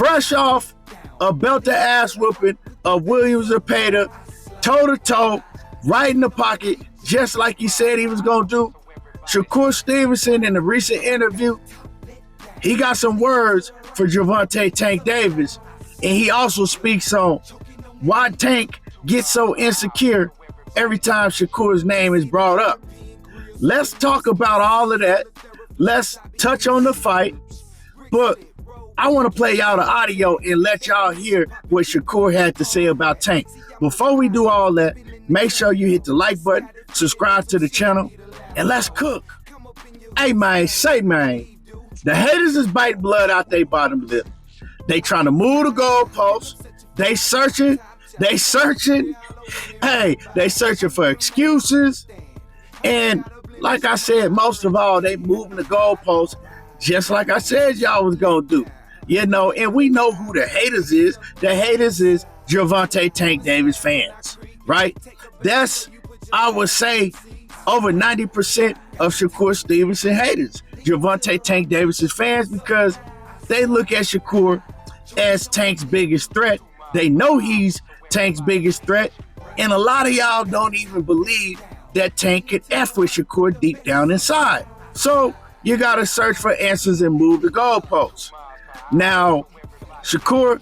fresh off a belt-to-ass whooping of Williams Zepeda, toe-to-toe, right in the pocket, just like he said he was going to do. Shakur Stevenson, in a recent interview, he got some words for Gervonta Tank Davis, and he also speaks on why Tank gets so insecure every time Shakur's name is brought up. Let's talk about all of that. Let's touch on the fight, but I want to play y'all the audio and let y'all hear what Shakur had to say about Tank. Before we do all that, make sure you hit the like button, subscribe to the channel, and let's cook. Hey, man, the haters is biting blood out their bottom lip. They trying to move the goalposts. They searching. Hey, they searching for excuses. And like I said, most of all, they moving the goalposts just like I said y'all was going to do. You know, and we know who the haters is. The haters is Gervonta Tank Davis fans, right? That's, I would say, over 90% of Shakur Stevenson haters. Gervonta Tank Davis's fans, because they look at Shakur as Tank's biggest threat. They know he's Tank's biggest threat. And a lot of y'all don't even believe that Tank can F with Shakur deep down inside. So you got to search for answers and move the goalposts. Now, Shakur,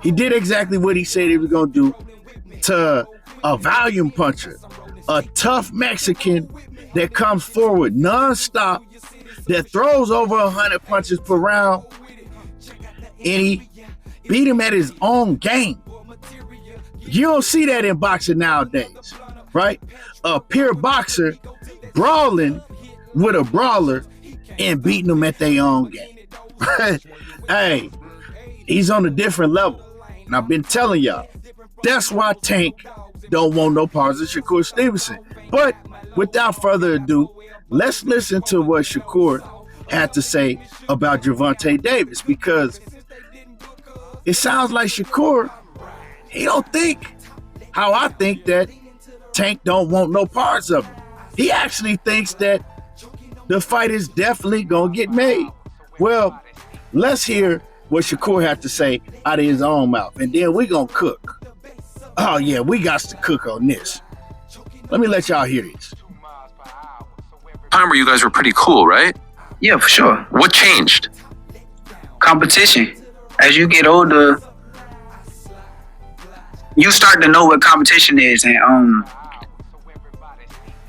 he did exactly what he said he was going to do to a volume puncher, a tough Mexican that comes forward nonstop, that throws over 100 punches per round, and he beat him at his own game. You don't see that in boxing nowadays, right? A pure boxer brawling with a brawler and beating them at their own game. Hey, he's on a different level. And I've been telling y'all, that's why Tank don't want no parts of Shakur Stevenson. But without further ado, let's listen to what Shakur had to say about Gervonta Davis, because it sounds like Shakur, he don't think how I think that Tank don't want no parts of him. He actually thinks that the fight is definitely gonna get made. Well, let's hear what Shakur had to say out of his own mouth, and then we gonna cook. Oh yeah, we got to cook on this. Let me let y'all hear this. Time where you guys were pretty cool, right? Yeah, for sure. What changed? Competition. As you get older, you start to know what competition is, and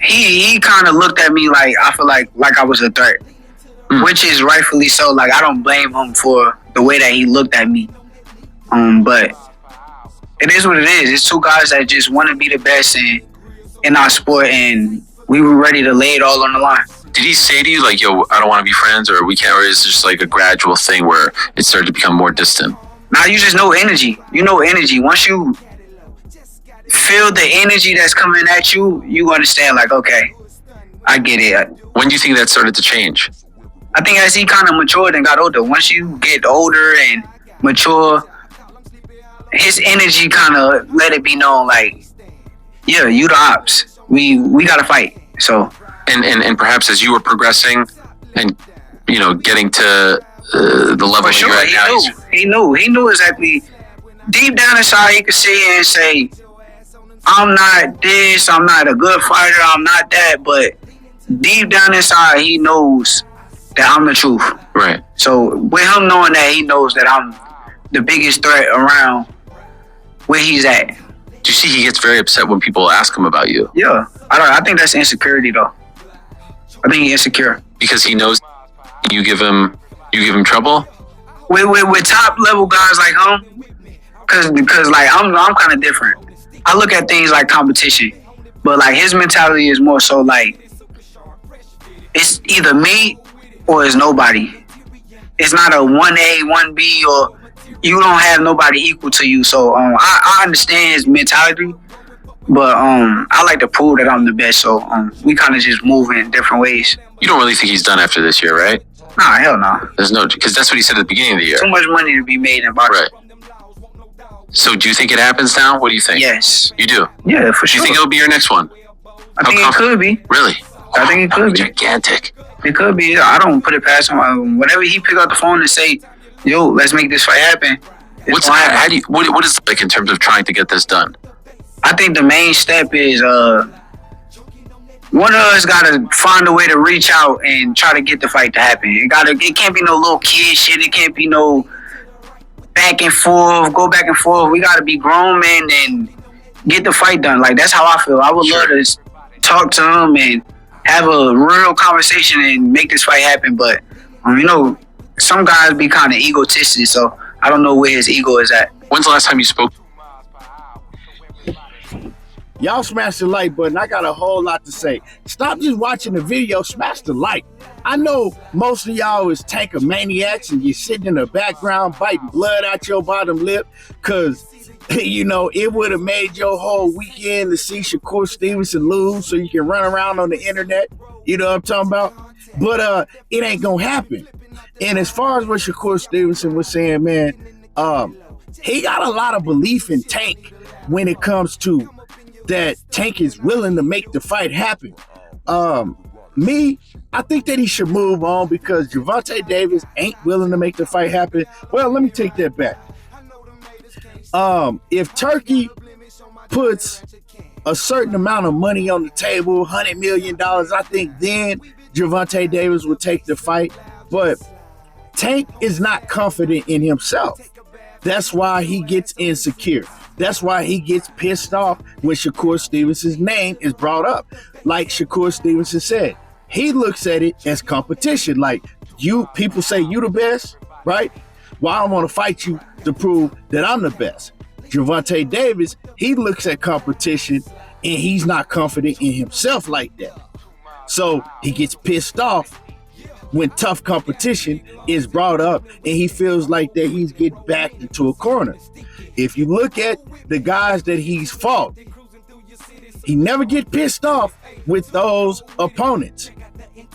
he kind of looked at me like, I feel like I was a threat, which is rightfully so. Like, I don't blame him for the way that he looked at me. But it is what it is. It's two guys that just want to be the best in our sport, and we were ready to lay it all on the line. Did he say to you, like, yo, I don't want to be friends, or we can't, or is it just like a gradual thing where it started to become more distant? Now you just know energy. You know energy. Once you feel the energy that's coming at you, you understand, like, okay, I get it. When do you think that started to change? I think as he kind of matured and got older. Once you get older and mature, his energy kind of let it be known, like, yeah, you the ops. We got to fight. So. And perhaps as you were progressing and, you know, getting to the level sure, you're at now. He knew exactly. Deep down inside, he could sit and say, I'm not this, I'm not a good fighter, I'm not that. But deep down inside, he knows that I'm the truth. Right. So with him knowing that, he knows that I'm the biggest threat around where he's at. Do you see he gets very upset when people ask him about you? Yeah. I think that's insecurity, though. I think he's insecure. Because he knows you give him trouble? With top level guys like him, because like I'm kind of different. I look at things like competition, but like his mentality is more so like it's either me or it's nobody. It's not a 1A, 1B, or you don't have nobody equal to you. So I understand his mentality, but I like to prove that I'm the best. So we kind of just move in different ways. You don't really think he's done after this year, right? Nah, hell no. There's no, because that's what he said at the beginning of the year. Too much money to be made in boxing. Right. So do you think it happens now? What do you think? Yes. You do? Yeah, for sure. Do you think it'll be your next one? I think it could be. Really? I think it could be. Gigantic. It could be. I don't put it past him. Whenever he pick up the phone and say, yo, let's make this fight happen. What is it like in terms of trying to get this done? I think the main step is one of us gotta find a way to reach out and try to get the fight to happen. It can't be no little kid shit. It can't be no back and forth, go back and forth. We gotta be grown men and get the fight done. Like, that's how I feel. I would love to talk to him and have a real conversation and make this fight happen. But some guys be kind of egotistic, so I don't know where his ego is at. When's the last time you spoke? Y'all smash the like button. I got a whole lot to say. Stop just watching the video. Smash the like. I know most of y'all is tanker maniacs and you're sitting in the background biting blood out your bottom lip because, it would have made your whole weekend to see Shakur Stevenson lose so you can run around on the internet. You know what I'm talking about? But it ain't going to happen. And as far as what Shakur Stevenson was saying, man, he got a lot of belief in Tank when it comes to that Tank is willing to make the fight happen. I think that he should move on because Gervonta Davis ain't willing to make the fight happen. Well, let me take that back. If Turkey puts a certain amount of money on the table, $100 million, I think then Gervonta Davis would take the fight. But Tank is not confident in himself. That's why he gets insecure. That's why he gets pissed off when Shakur Stevenson's name is brought up. Like Shakur Stevenson said, he looks at it as competition. Like, people say you the best, right? Well, I don't want to fight you to prove that I'm the best. Gervonta Davis, he looks at competition and he's not confident in himself like that. So he gets pissed off when tough competition is brought up and he feels like that he's getting backed into a corner. If you look at the guys that he's fought, he never get pissed off with those opponents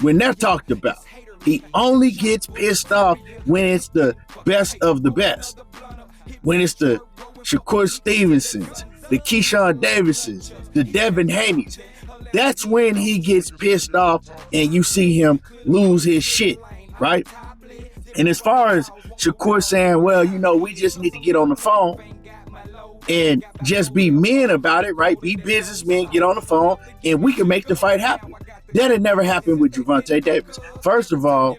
when they're talked about. He only gets pissed off when it's the best of the best. When it's the Shakur Stevensons, the Keyshawn Davises, the Devin Haney's. That's when he gets pissed off and you see him lose his shit, right? And as far as Shakur saying, well, we just need to get on the phone and just be men about it, right? Be businessmen, get on the phone, and we can make the fight happen. That had never happened with Gervonta Davis. First of all,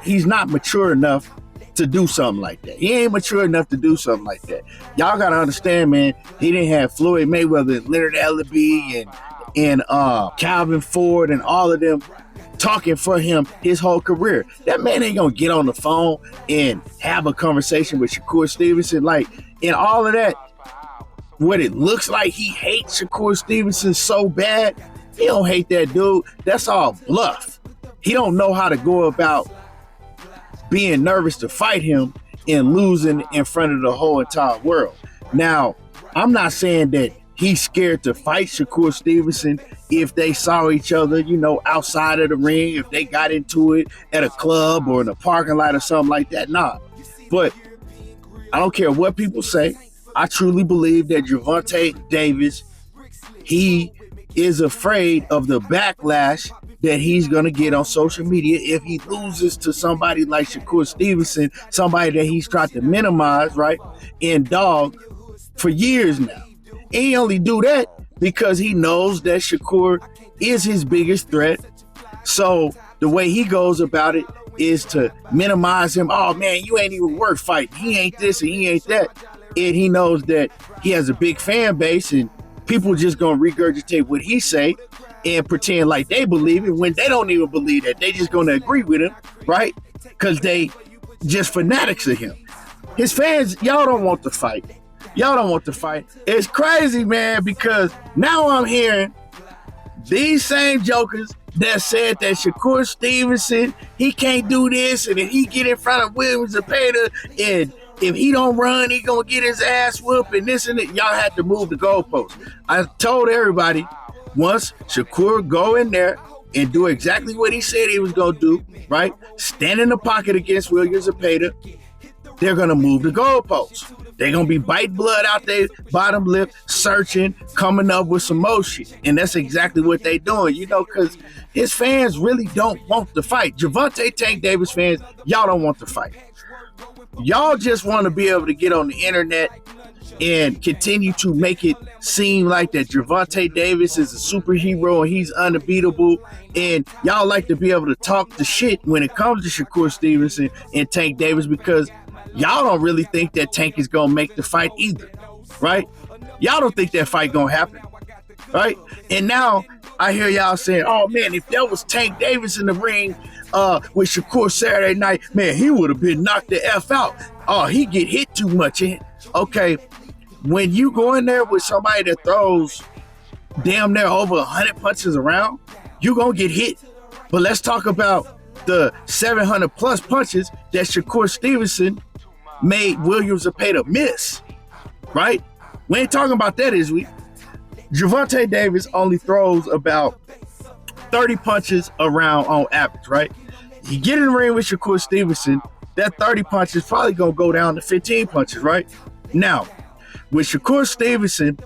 he's not mature enough to do something like that. He ain't mature enough to do something like that. Y'all got to understand, man, he didn't have Floyd Mayweather and Leonard Ellaby and Calvin Ford and all of them talking for him his whole career. That man ain't gonna get on the phone and have a conversation with Shakur Stevenson. Like, in all of that, what it looks like he hates Shakur Stevenson so bad, he don't hate that dude. That's all bluff. He don't know how to go about being nervous to fight him and losing in front of the whole entire world. Now, I'm not saying that he's scared to fight Shakur Stevenson if they saw each other, outside of the ring, if they got into it at a club or in a parking lot or something like that. Nah. But I don't care what people say. I truly believe that Gervonta Davis, he is afraid of the backlash that he's going to get on social media if he loses to somebody like Shakur Stevenson, somebody that he's tried to minimize, right, and dog for years now. And he only do that because he knows that Shakur is his biggest threat. So the way he goes about it is to minimize him. Oh, man, you ain't even worth fighting. He ain't this and he ain't that. And he knows that he has a big fan base and people just going to regurgitate what he say and pretend like they believe it when they don't even believe that. They just going to agree with him, right? Because they just fanatics of him. His fans, y'all don't want to fight. Y'all don't want to fight. It's crazy, man, because now I'm hearing these same jokers that said that Shakur Stevenson, he can't do this, and if he get in front of William Zepeda, and if he don't run, he gonna get his ass whooped, and this and that. Y'all had to move the goalposts. I told everybody, once Shakur go in there and do exactly what he said he was gonna do, right? Stand in the pocket against William Zepeda, they're gonna move the goalposts. They're going to be biting blood out their bottom lip, searching, coming up with some more shit. And that's exactly what they doing, you know, because his fans really don't want to fight. Gervonta Tank Davis fans, y'all don't want to fight. Y'all just want to be able to get on the internet and continue to make it seem like that Gervonta Davis is a superhero and he's unbeatable. And y'all like to be able to talk the shit when it comes to Shakur Stevenson and Tank Davis because y'all don't really think that Tank is going to make the fight either, right? Y'all don't think that fight going to happen, right? And now I hear y'all saying, oh, man, if that was Tank Davis in the ring with Shakur Saturday night, man, he would have been knocked the F out. Oh, he get hit too much. Okay, when you go in there with somebody that throws damn near over 100 punches around, you going to get hit. But let's talk about the 700 plus punches that Shakur Stevenson made William Zepeda miss, right? We ain't talking about that, is we? Gervonta Davis only throws about 30 punches around on average, right? You get in the ring with Shakur Stevenson, that 30 punches probably gonna go down to 15 punches, right? Now, with Shakur Stevenson,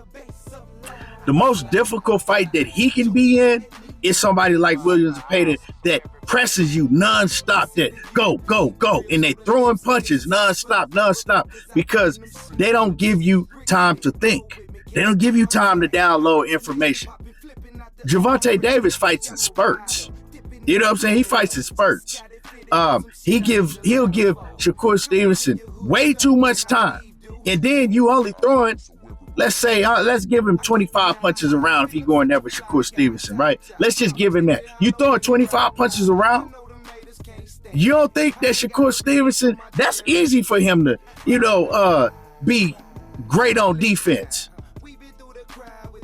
the most difficult fight that he can be in is somebody like William Zepeda that presses you nonstop, that go, go, go, and they throwing punches nonstop, because they don't give you time to think. They don't give you time to download information. Gervonta Davis fights in spurts. You know what I'm saying? He fights in spurts. He'll give Shakur Stevenson way too much time. And then you only throwing, let's say, let's give him 25 punches around if he's going there with Shakur Stevenson, right? Let's just give him that. You throwing 25 punches around? You don't think that Shakur Stevenson, that's easy for him to, be great on defense.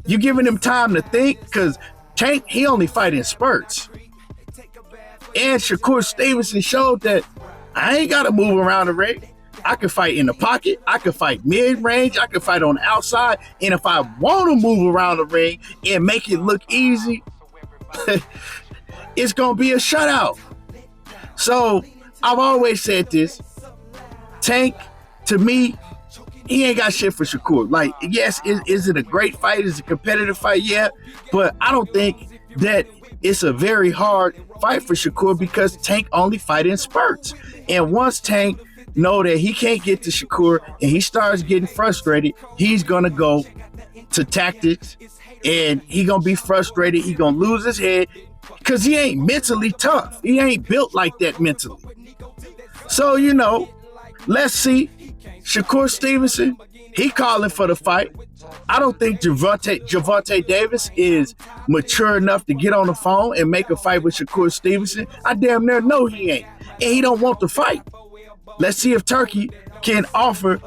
You giving him time to think? Because Tank, he only fight in spurts. And Shakur Stevenson showed that I ain't got to move around the ring. I can fight in the pocket. I can fight mid-range. I can fight on the outside. And if I want to move around the ring and make it look easy, it's going to be a shutout. So I've always said this. Tank, to me, he ain't got shit for Shakur. Like, yes, is it a great fight? Is it a competitive fight? Yeah. But I don't think that it's a very hard fight for Shakur because Tank only fight in spurts. And once Tank know that he can't get to Shakur and he starts getting frustrated, he's going to go to tactics and he going to be frustrated. He going to lose his head because he ain't mentally tough. He ain't built like that mentally. So, let's see. Shakur Stevenson, he calling for the fight. I don't think Gervonta Davis is mature enough to get on the phone and make a fight with Shakur Stevenson. I damn near know he ain't. And he don't want to fight. Let's see if Turkey can offer,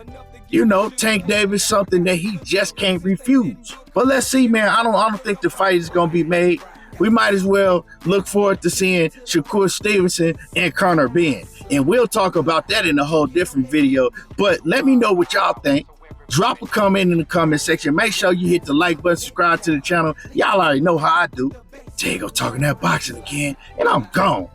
Tank Davis something that he just can't refuse. But let's see, man. I don't think the fight is going to be made. We might as well look forward to seeing Shakur Stevenson and Conor Benn. And we'll talk about that in a whole different video. But let me know what y'all think. Drop a comment in the comment section. Make sure you hit the like button, subscribe to the channel. Y'all already know how I do. There you go, talking that boxing again. And I'm gone.